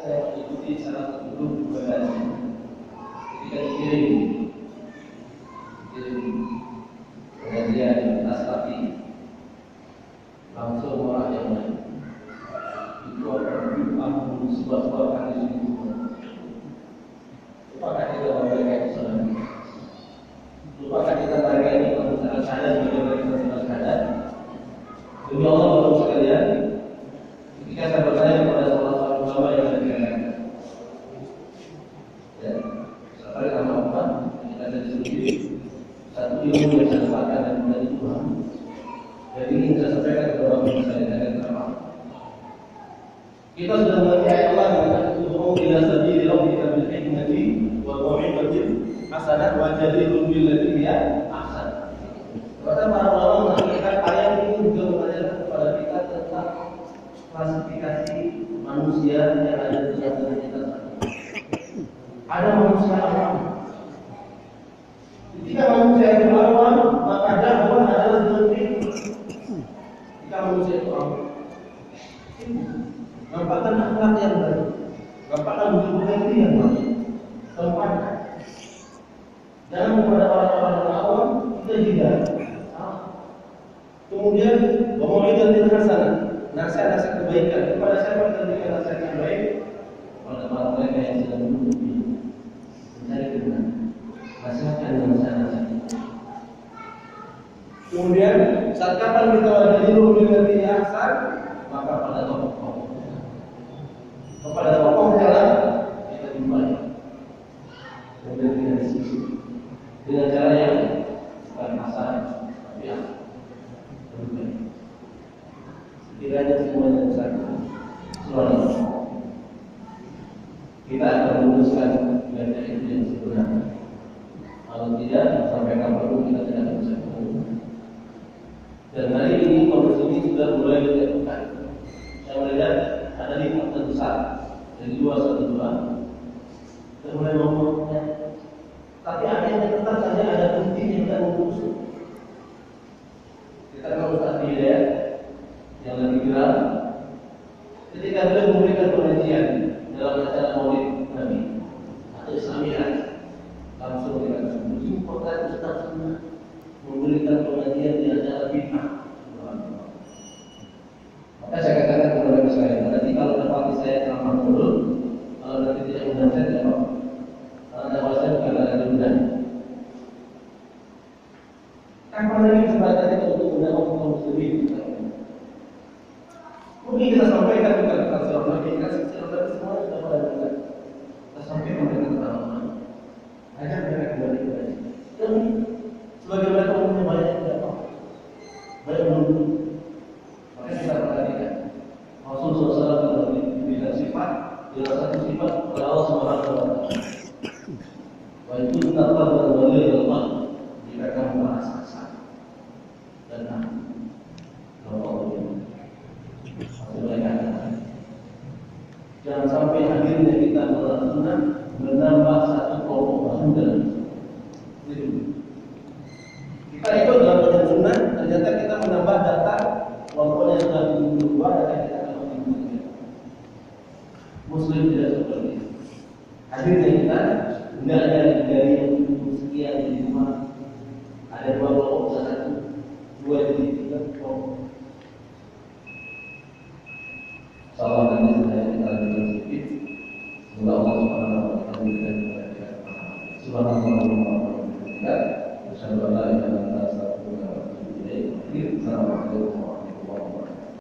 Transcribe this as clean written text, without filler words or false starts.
saya mengikuti salah satu grup ibadah. Ketika dikirim pengajian Nasafi, langsung orang yang lain itu akan sebuah hadis itu. Lupakan kita mereka itu sendiri. Lupakan kita mereka ini kalau sadar juga mereka sadar. Demi Allah bapak sekalian, ketika saya bertanya kepada salah satu ulama yang ada di kalangan, ya, sekali nama apa? Kita ada disebut satu ilmu yang saya dapatkan dari Tuhan. Jadi ingin saya sampaikan kepada bapak sekalian agar terpaham. Kita sudah mengerti ayat Allah yang ud'u ila sabili rabbika bil hikmati wal mau'izatil hasanah wajadilhum billati hiya ahsan. Kata para ulama mengatakan ayat ini juga mengajarkan kepada kita tentang klasifikasi manusia yang ada di dalam kita. Ada manusia awam. Ketika manusia itu awam, maka dakwah adalah penting. Jika manusia itu awam, nampakkan akhlak yang baik, nampakkan hubungan yang baik, tempatkan. Jangan kepada orang-orang yang awam kita juga. Kemudian mau'izatil hasanah, nasihat-nasihat kebaikan kepada siapa kita berikan nasihat yang baik? Kepada mereka yang sedang duduk mencari kebenaran. Nasihatkan dengan nasihat. Kemudian saat kapan kita wajadilhum billati hiya ahsan, maka pada tokoh. Kepada tokoh jalan kita dimulai. Kemudian kita diskusi dengan cara yang bukan hasan, tapi yang kiranya semuanya besar. Kita akan memutuskan ibadah itu yang sebenarnya. Kalau tidak, sampai kapanpun kita tidak bisa ketemu. Dan hari ini kondisi ini sudah mulai ditentukan. Saya melihat ada 5 terbesar dari 212. Kita mulai ngomongnya. Tapi ada yang tetap saja ada bukti yang kita memutuskan. Kita kalau Ustaz Hidayat yang lagi viral, ketika beliau memberikan pengajian dalam acara Maulid Nabi atau Islamiyah, langsung dikatakan begini kota Ustaz memberikan pengajian di acara bid'ah. Maka saya katakan kepada saya, nanti kalau dapati saya ceramah dulu, kalau nanti tidak undang saya tidak apa. Karena saya bukan ada undang. Kapan lagi kesempatan kita untuk undang kaum muslimin? Mungkin kita sampaikan bukan tentang seorang kita semua sudah pada dengar. Kita sampaikan dengan pengalaman. Ajak mereka kembali kepada kita. Dan sebagai mereka umumnya banyak yang tidak tahu, banyak menunggu. Maka kita perhatikan Rasulullah SAW dalam diberikan sifat, dalam satu sifat kepada Allah Subhanahu Wa Taala. Wa itu nafas dan wali Allah jika kamu merasa sah dan Allah. Jangan sampai akhirnya kita bersunnah menambah satu kelompok baru dalam kita ikut dalam bagian sunnah, ternyata kita menambah data walaupun yang sudah berubah data kita akan meningkat. Muslim tidak seperti itu. Akhirnya kita tidak ada dari sekian di rumah ada 2 kelompok satu, 2 jadi